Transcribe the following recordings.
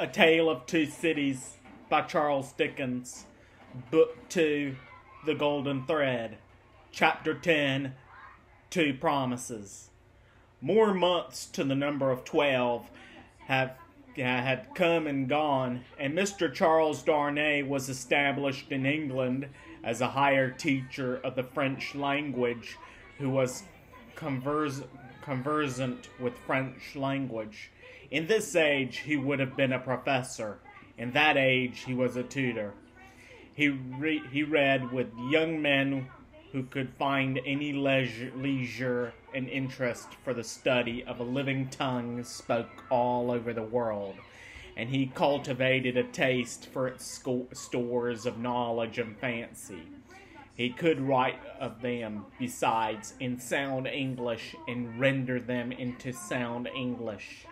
A Tale of Two Cities by Charles Dickens. Book 2, The Golden Thread. Chapter 10, Two Promises. More months to the number of 12 had come and gone, and Mr. Charles Darnay was established in England as a higher teacher of the French language who was conversant with French language. In this age, he would have been a professor. In that age, he was a tutor. He read with young men who could find any leisure and interest for the study of a living tongue spoke all over the world, and he cultivated a taste for its stores of knowledge and fancy. He could write of them, besides, in sound English, and render them into sound English.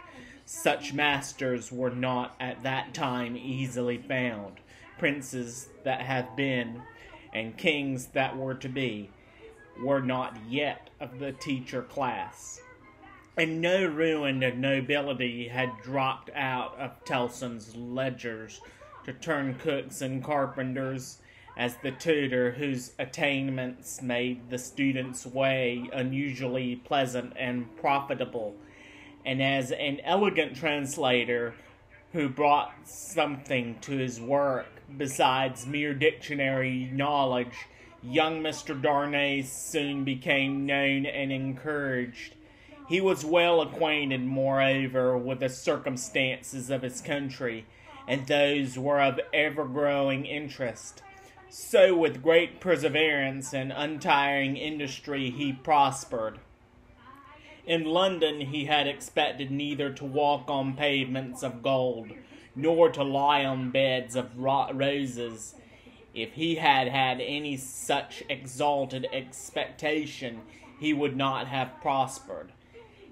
Such masters were not at that time easily found. Princes that have been, and kings that were to be, were not yet of the teacher class. And no ruined nobility had dropped out of Tellson's ledgers to turn cooks and carpenters as the tutor whose attainments made the student's way unusually pleasant and profitable, and as an elegant translator who brought something to his work besides mere dictionary knowledge, young Mr. Darnay soon became known and encouraged. He was well acquainted, moreover, with the circumstances of his country, and those were of ever-growing interest. So with great perseverance and untiring industry he prospered. In London he had expected neither to walk on pavements of gold, nor to lie on beds of roses. If he had had any such exalted expectation, he would not have prospered.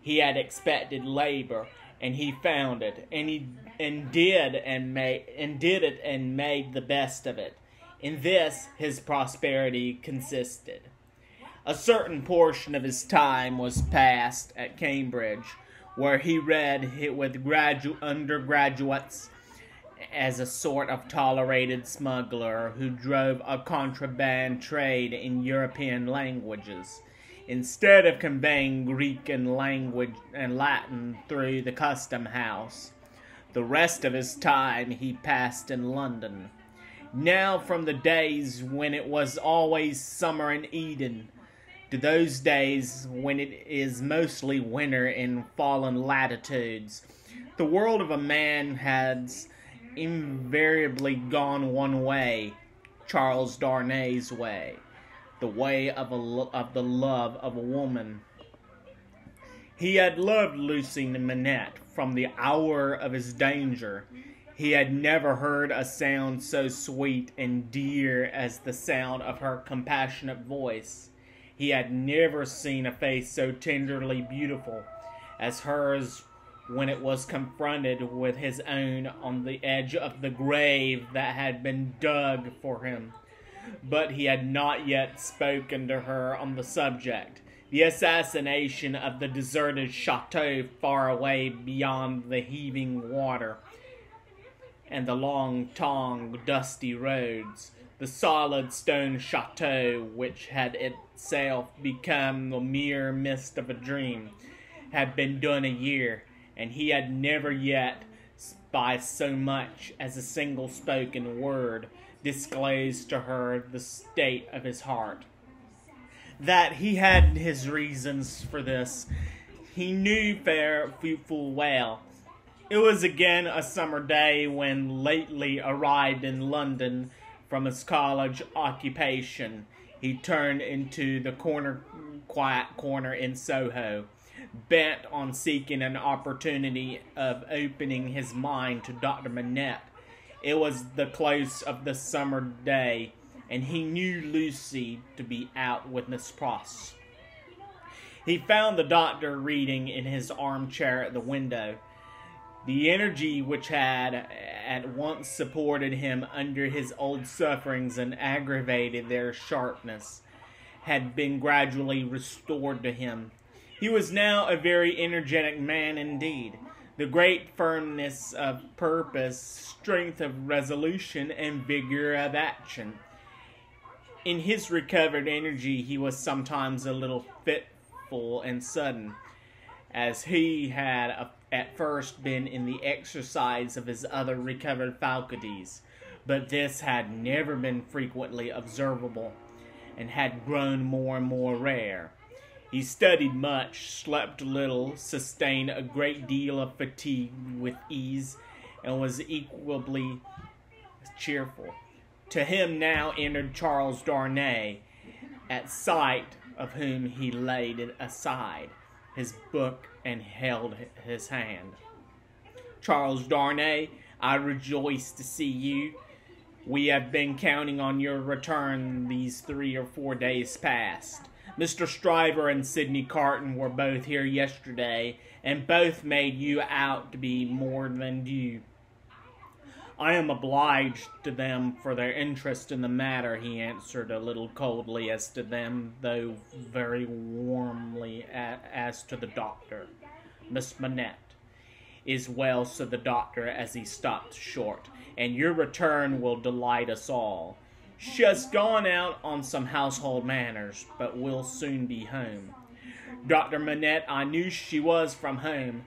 He had expected labor, and he found it, and did it and made the best of it. In this his prosperity consisted. A certain portion of his time was passed at Cambridge, where he read with undergraduates as a sort of tolerated smuggler who drove a contraband trade in European languages, instead of conveying Greek and Latin through the custom house. The rest of his time he passed in London. Now from the days when it was always summer in Eden, to those days when it is mostly winter in fallen latitudes, the world of a man has invariably gone one way, Charles Darnay's way, the way of the love of a woman. He had loved Lucy Manette from the hour of his danger. He had never heard a sound so sweet and dear as the sound of her compassionate voice. He had never seen a face so tenderly beautiful as hers when it was confronted with his own on the edge of the grave that had been dug for him. But he had not yet spoken to her on the subject. The assassination of the deserted chateau far away beyond the heaving water and the long, dusty roads, the solid stone chateau, which had itself become the mere mist of a dream, had been done a year, and he had never yet, by so much as a single spoken word, disclosed to her the state of his heart. That he had his reasons for this, he knew full well. It was again a summer day when, lately arrived in London from his college occupation, he turned into the quiet corner in Soho, bent on seeking an opportunity of opening his mind to Dr. Manette. It was the close of the summer day, and he knew Lucy to be out with Miss Pross. He found the doctor reading in his armchair at the window. The energy which had at once supported him under his old sufferings and aggravated their sharpness had been gradually restored to him. He was now a very energetic man indeed. the great firmness of purpose, strength of resolution, and vigor of action. In his recovered energy, he was sometimes a little fitful and sudden, as he had at first been in the exercise of his other recovered faculties, but this had never been frequently observable, and had grown more and more rare. He studied much, slept little, sustained a great deal of fatigue with ease, and was equably cheerful. To him now entered Charles Darnay, at sight of whom he laid aside his book and held his hand. "Charles Darnay, I rejoice to see you. We have been counting on your return these 3 or 4 days past. Mr. Stryver and Sidney Carton were both here yesterday, and both made you out to be more than due. I am obliged to them for their interest in the matter," he answered, a little coldly as to them, though very warmly as to the doctor. "Miss Manette is well," said the doctor as he stopped short, "and your return will delight us all. She has gone out on some household matters, but will soon be home." "Dr. Manette, I knew she was from home.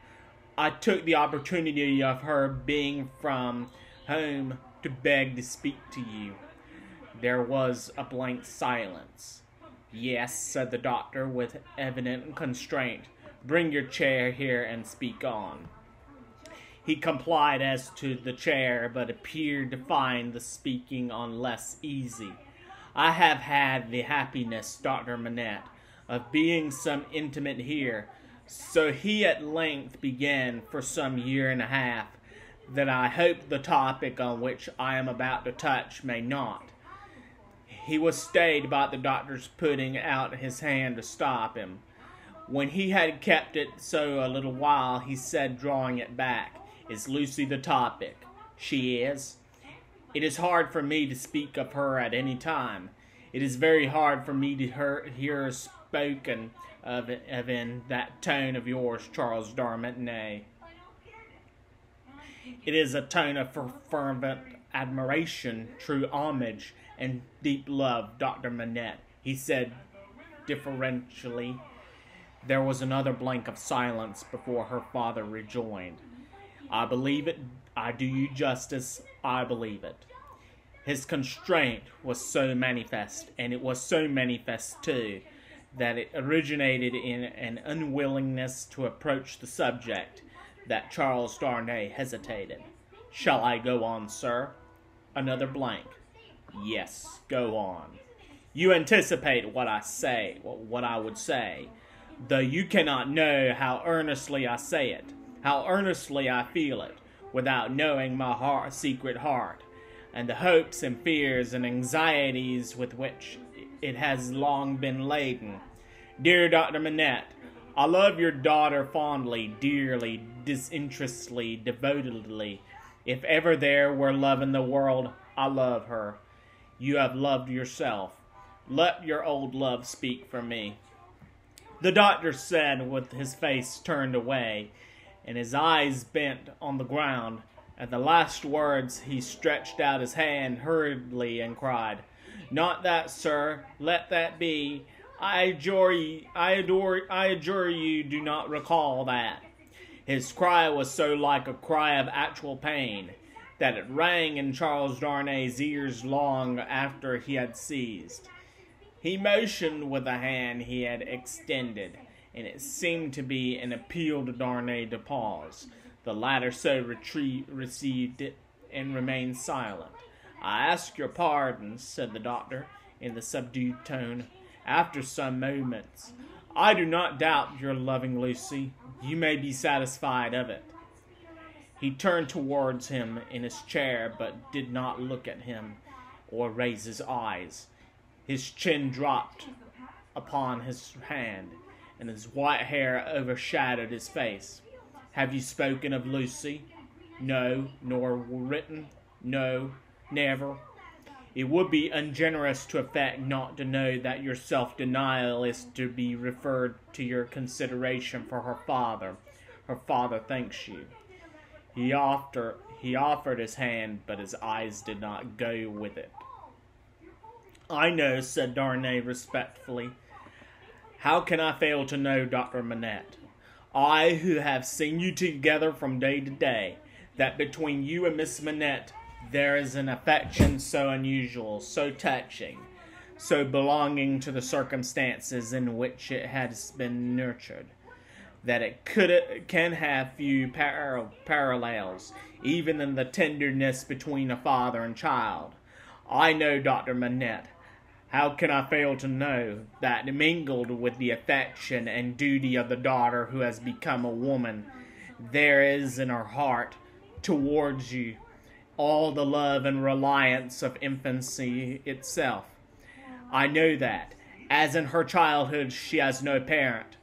I took the opportunity of her being from home to beg to speak to you." There was a blank silence. "Yes," said the doctor with evident constraint. "Bring your chair here and speak on." He complied as to the chair, but appeared to find the speaking on less easy. "I have had the happiness, Dr. Manette, of being some intimate here," so he at length began, "for some year and a half, that I hope the topic on which I am about to touch may not." He was stayed by the doctor's putting out his hand to stop him. When he had kept it so a little while, he said, drawing it back, "Is Lucy the topic?" "She is." "It is hard for me to speak of her at any time. It is very hard for me to hear her spoken of in that tone of yours, Charles Darnay." "It is a tone of fervent admiration, true homage, and deep love, Dr. Manette," he said deferentially. There was another blank of silence before her father rejoined, "I believe it. I do you justice. I believe it." His constraint was so manifest, and it was so manifest too, that it originated in an unwillingness to approach the subject, that Charles Darnay hesitated. "Shall I go on, sir?" Another blank. "Yes, go on. You anticipate what I would say, though you cannot know how earnestly I say it, how earnestly I feel it, without knowing my secret heart, and the hopes and fears and anxieties with which it has long been laden. Dear Dr. Manette, I love your daughter fondly, dearly, disinterestedly, devotedly. If ever there were love in the world, I love her. You have loved yourself. Let your old love speak for me." The doctor said, with his face turned away, and his eyes bent on the ground. At the last words he stretched out his hand hurriedly and cried, "Not that, sir. Let that be. I adjure you, do not recall that." His cry was so like a cry of actual pain, that it rang in Charles Darnay's ears long after he had ceased. He motioned with the hand he had extended, and it seemed to be an appeal to Darnay to pause. The latter so received it and remained silent. "I ask your pardon," said the doctor, in the subdued tone, after some moments. "I do not doubt your loving Lucy. You may be satisfied of it." He turned towards him in his chair, but did not look at him or raise his eyes. His chin dropped upon his hand, and his white hair overshadowed his face. "Have you spoken of Lucy?" "No." "Nor written?" "No, never." "It would be ungenerous to affect not to know that your self-denial is to be referred to your consideration for her father. Her father thanks you. He offered his hand, but his eyes did not go with it. I know, said Darnay respectfully. How can I fail to know, Dr. Manette? I, who have seen you together from day to day, that between you and Miss Manette there is an affection so unusual, so touching, so belonging to the circumstances in which it has been nurtured, that it can have few parallels, even in the tenderness between a father and child. I know, Dr. Manette. How can I fail to know that mingled with the affection and duty of the daughter who has become a woman, there is in her heart towards you all the love and reliance of infancy itself? I know that, as in her childhood she has no parent,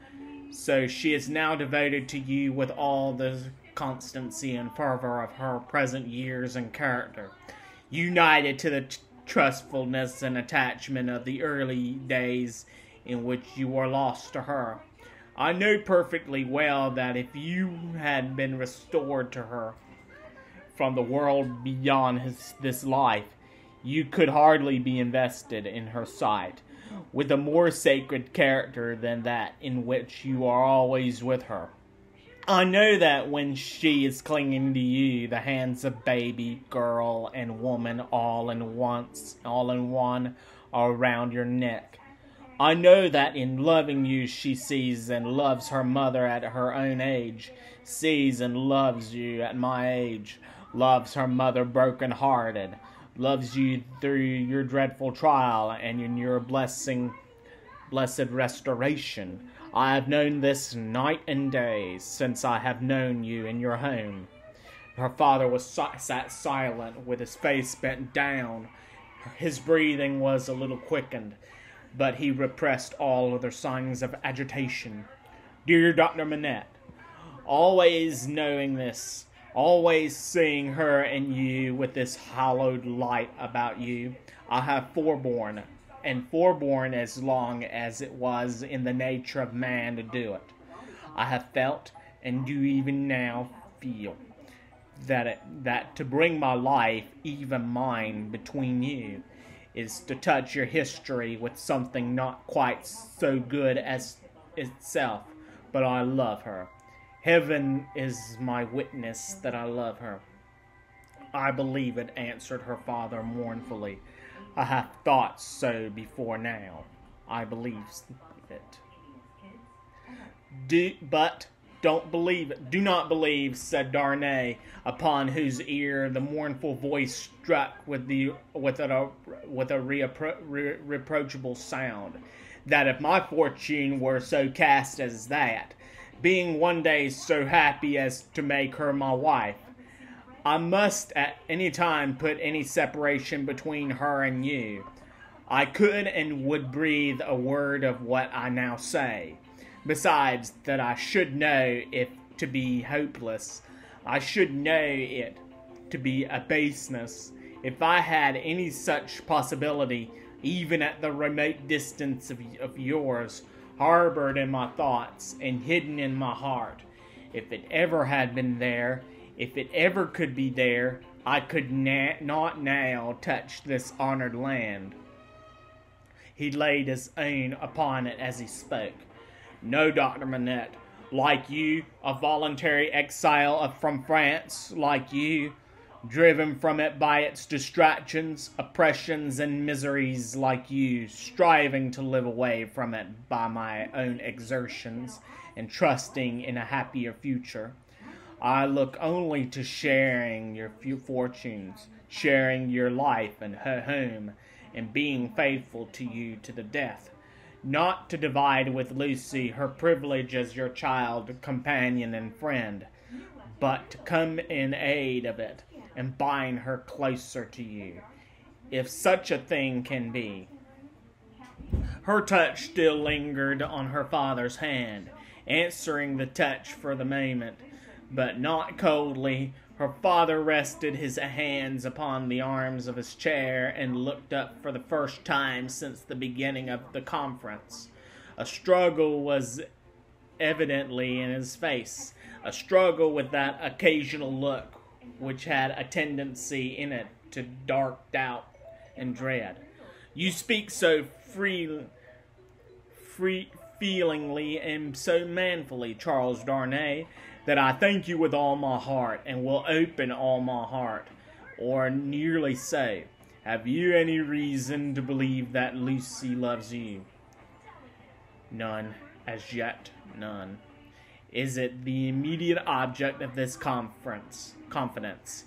so she is now devoted to you with all the constancy and fervor of her present years and character, united to the trustfulness and attachment of the early days in which you were lost to her. I know perfectly well that if you had been restored to her from the world beyond this life, you could hardly be invested in her sight with a more sacred character than that in which you are always with her. I know that when she is clinging to you, the hands of baby, girl, and woman all in one are around your neck. I know that in loving you she sees and loves her mother at her own age, sees and loves you at my age, loves her mother broken-hearted, loves you through your dreadful trial and in your blessed restoration. I have known this night and day since I have known you in your home. Her father sat silent with his face bent down. His breathing was a little quickened, but he repressed all other signs of agitation. Dear Dr. Manette, always knowing this, always seeing her and you with this hallowed light about you, I have forborne as long as it was in the nature of man to do it. I have felt, and do even now feel, that to bring my life, even mine, between you, is to touch your history with something not quite so good as itself, but I love her. Heaven is my witness that I love her. I believe it, answered her father mournfully. I have thought so before now. I believe it. But don't believe it. Do not believe, said Darnay, upon whose ear the mournful voice struck with a reproachable sound, that if my fortune were so cast as that, being one day so happy as to make her my wife, I must at any time put any separation between her and you. I could and would breathe a word of what I now say. Besides, that I should know it to be hopeless. I should know it to be a baseness. If I had any such possibility, even at the remote distance of yours, harbored in my thoughts and hidden in my heart, if it ever had been there, if it ever could be there, I could not now touch this honored land. He laid his own upon it as he spoke. No, Dr. Manette, like you, a voluntary exile from France, like you, driven from it by its distractions, oppressions, and miseries, like you, striving to live away from it by my own exertions, and trusting in a happier future. I look only to sharing your few fortunes, sharing your life and her home, and being faithful to you to the death. Not to divide with Lucy her privilege as your child, companion, and friend, but to come in aid of it, and bind her closer to you, if such a thing can be. Her touch still lingered on her father's hand, answering the touch for the moment, but not coldly. Her father rested his hands upon the arms of his chair and looked up for the first time since the beginning of the conference. A struggle was evidently in his face, a struggle with that occasional look which had a tendency in it to dark doubt and dread. You speak so feelingly and so manfully, Charles Darnay, that I thank you with all my heart, and will open all my heart, or nearly so. Have you any reason to believe that Lucy loves you? None, as yet, none. Is it the immediate object of this confidence,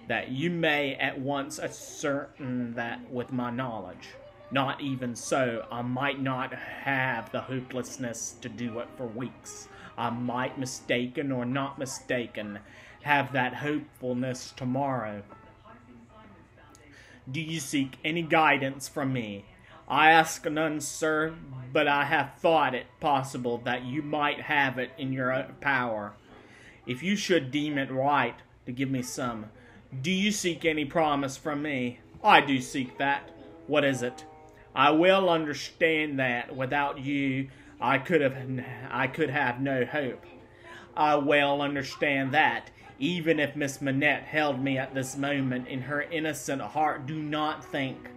that you may at once ascertain that with my knowledge? Not even so. I might not have the hopelessness to do it for weeks. I might, mistaken or not mistaken, have that hopefulness tomorrow. Do you seek any guidance from me? I ask none, sir, but I have thought it possible that you might have it in your power, if you should deem it right, to give me some. Do you seek any promise from me? I do seek that. What is it? I well understand that without you I could have no hope. I well understand that, even if Miss Manette held me at this moment in her innocent heart, do not think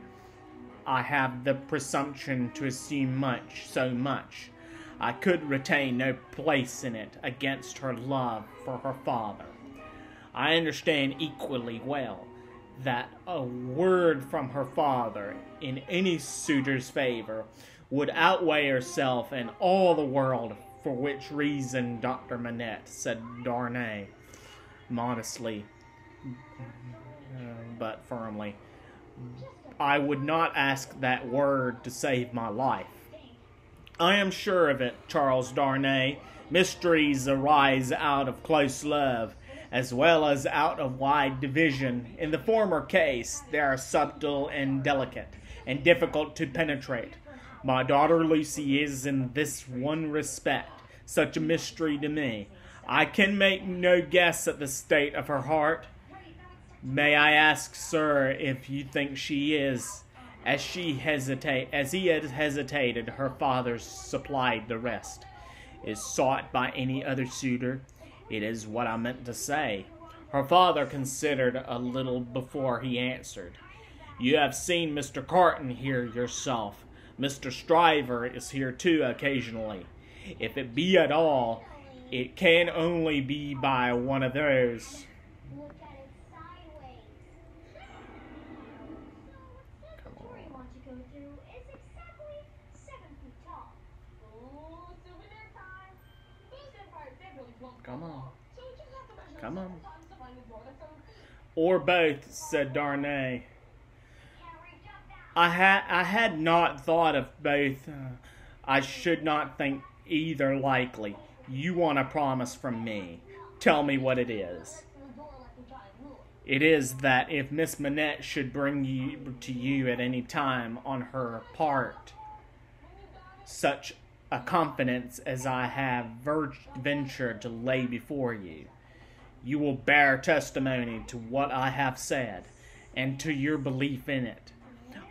I have the presumption to assume so much. I could retain no place in it against her love for her father. I understand equally well that a word from her father in any suitor's favor would outweigh herself and all the world, for which reason, Dr. Manette, said Darnay, modestly but firmly, I would not ask that word to save my life. I am sure of it, Charles Darnay. Mysteries arise out of close love, as well as out of wide division. In the former case, they are subtle and delicate, and difficult to penetrate. My daughter Lucy is, in this one respect, such a mystery to me. I can make no guess at the state of her heart. May I ask, sir, if you think she is, as he has hesitated, her father's supplied the rest, is sought by any other suitor? It is what I meant to say. Her father considered a little before he answered. You have seen Mr. Carton here yourself. Mr. Stryver is here too occasionally. If it be at all, it can only be by one of those. Come on. Come on. Or both, said Darnay. I had not thought of both. I should not think either likely. You want a promise from me. Tell me what it is. It is that if Miss Manette should bring to you at any time on her part such a confidence as I have ventured to lay before you, you will bear testimony to what I have said, and to your belief in it.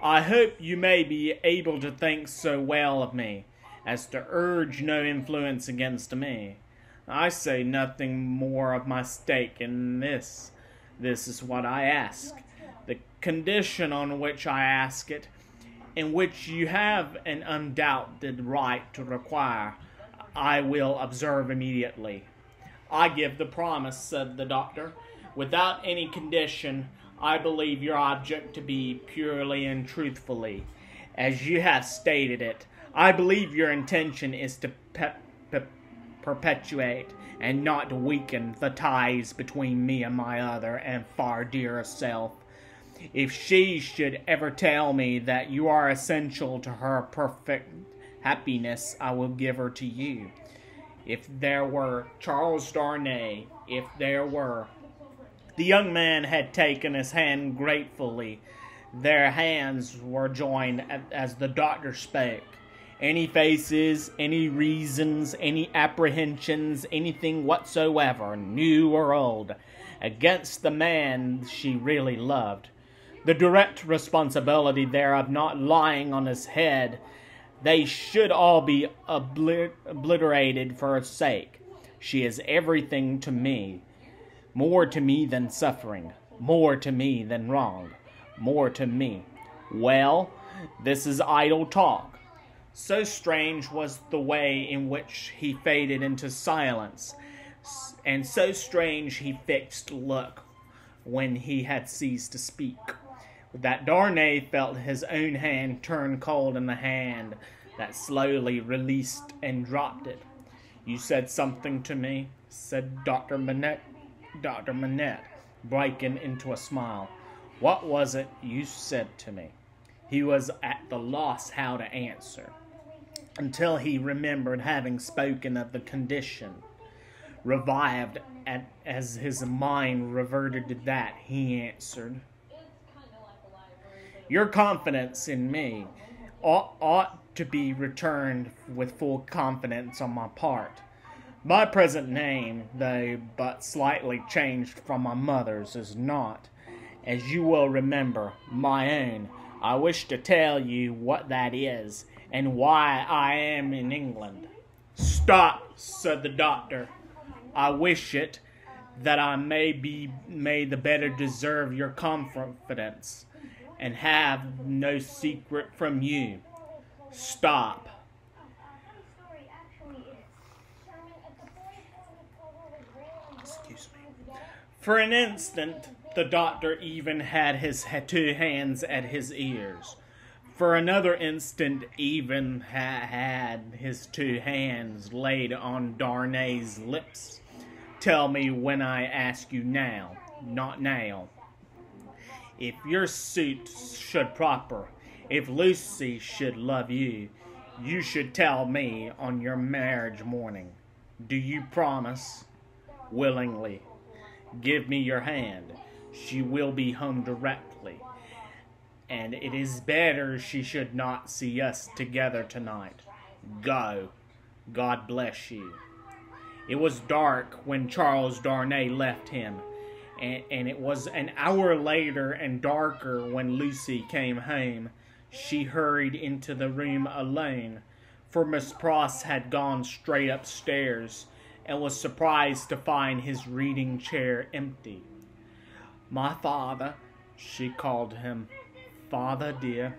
I hope you may be able to think so well of me as to urge no influence against me. I say nothing more of my stake in this. This is what I ask. The condition on which I ask it, in which you have an undoubted right to require, I will observe immediately. I give the promise, said the doctor. Without any condition, I believe your object to be purely and truthfully, as you have stated it. I believe your intention is to perpetuate and not to weaken the ties between me and my other and far dearer self. If she should ever tell me that you are essential to her perfect happiness, I will give her to you. If there were, Charles Darnay, if there were. The young man had taken his hand gratefully. Their hands were joined as the doctor spoke. Any faces, any reasons, any apprehensions, anything whatsoever, new or old, against the man she really loved, the direct responsibility thereof not lying on his head, they should all be obliterated for her sake. She is everything to me. More to me than suffering. More to me than wrong. More to me. Well, this is idle talk. So strange was the way in which he faded into silence, and so strange he fixed look when he had ceased to speak, that Darnay felt his own hand turn cold in the hand that slowly released and dropped it. "You said something to me," said Dr. Manette, breaking into a smile. "What was it you said to me?" He was at the loss how to answer, until he remembered having spoken of the condition. Revived as his mind reverted to that, he answered, "Your confidence in me ought to be returned with full confidence on my part. My present name, though but slightly changed from my mother's, is not, as you will remember, my own. I wish to tell you what that is, and why I am in England." "Stop," said the doctor. "I wish it, that I may the better deserve your confidence, and have no secret from you. Stop." Excuse me. For an instant, the doctor even had his two hands at his ears. For another instant, even had his two hands laid on Darnay's lips. "Tell me when I ask you now, not now. If your suit should prosper, if Lucy should love you, you should tell me on your marriage morning. Do you promise?" "Willingly." "Give me your hand. She will be home directly, and it is better she should not see us together tonight. Go. God bless you." It was dark when Charles Darnay left him, and it was an hour later and darker when Lucy came home. She hurried into the room alone, for Miss Pross had gone straight upstairs, and was surprised to find his reading chair empty. "My father," she called him. "Father, dear."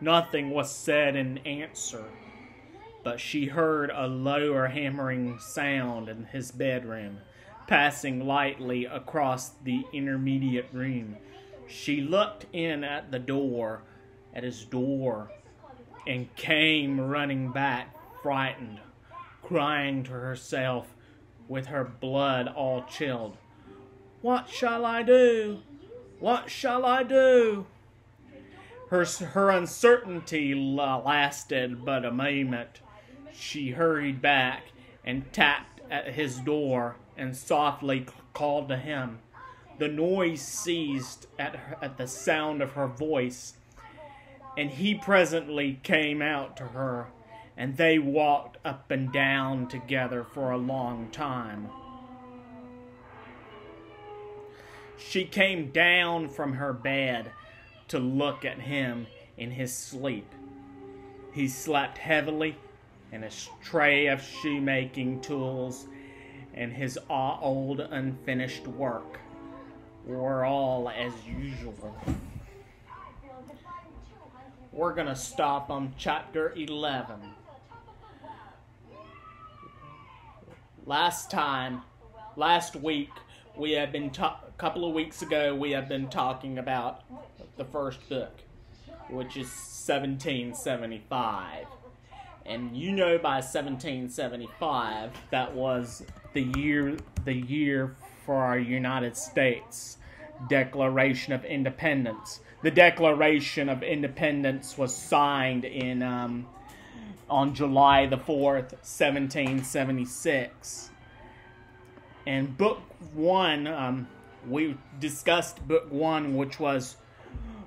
Nothing was said in answer, but she heard a lower hammering sound in his bedroom, passing lightly across the intermediate room. She looked in at his door, and came running back, frightened, crying to herself with her blood all chilled, "What shall I do? What shall I do?" Her uncertainty lasted but a moment. She hurried back and tapped at his door and softly called to him. The noise ceased at the sound of her voice, and he presently came out to her, and they walked up and down together for a long time. She came down from her bed to look at him in his sleep. He slept heavily, and his tray of shoemaking tools and his old unfinished work were all as usual. We're going to stop on chapter 11. Last week, we have been a couple of weeks ago, we have been talking about the first book, which is 1775. And you know, by 1775, that was the year for our United States Declaration of Independence. The Declaration of Independence was signed on July the 4th, 1776. And Book 1, we discussed Book 1, which was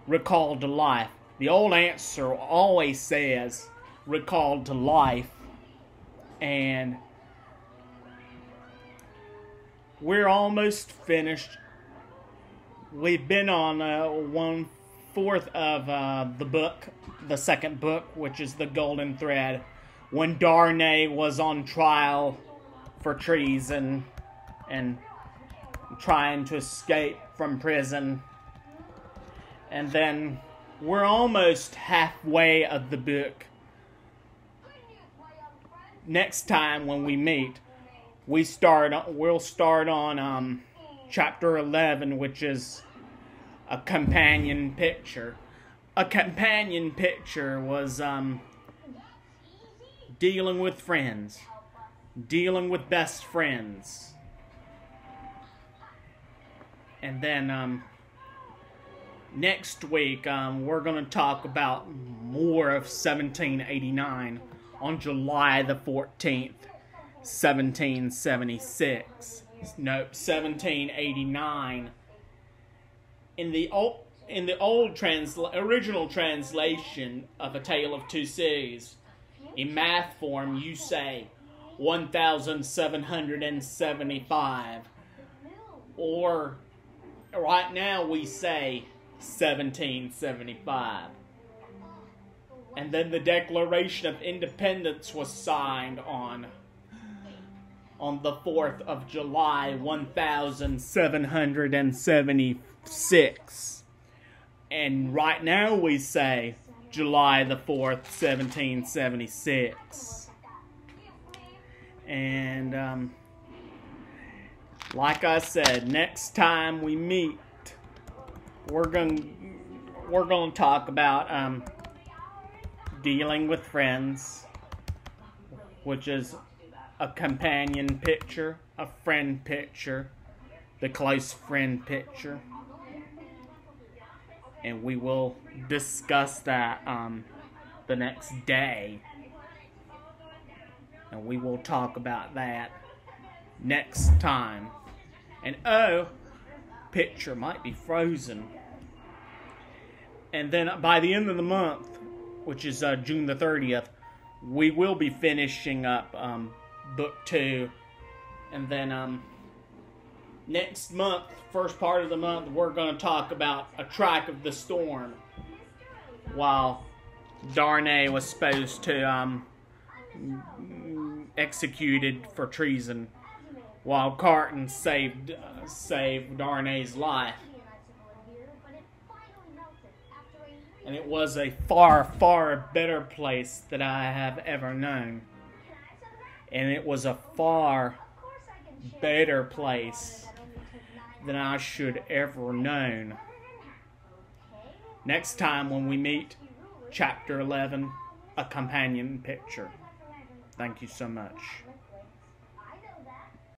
Recalled to Life. The old answer always says Recalled to Life, and we're almost finished. We've been on 1/4 of the book, the second book, which is The Golden Thread, when Darnay was on trial for treason and trying to escape from prison. And then we're almost halfway of the book. Next time when we meet, we'll start on chapter 11, which is a companion picture. A companion picture was dealing with friends, dealing with best friends. And then next week we're going to talk about more of 1789 on July the 14th, 1776. Nope, 1789. In the original translation of A Tale of Two Cities, in math form you say 1775, or right now we say 1775. And then the Declaration of Independence was signed on the 4th of July, 1776. And right now we say July the 4th, 1776. And like I said, next time we meet, we're going to talk about dealing with friends, which is a companion picture, a friend picture, the close friend picture. And we will discuss that the next day. And we will talk about that next time. And oh, picture might be frozen. And then by the end of the month, which is June the 30th, we will be finishing up book 2. And then next month, first part of the month, we're going to talk about A Track of the Storm. While Darnay was supposed to executed for treason, while Carton saved Darnay's life. And it was a far, far better place that I have ever known. And it was a far better place than I should ever known. Next time when we meet, chapter 11, A Companion Picture. Thank you so much.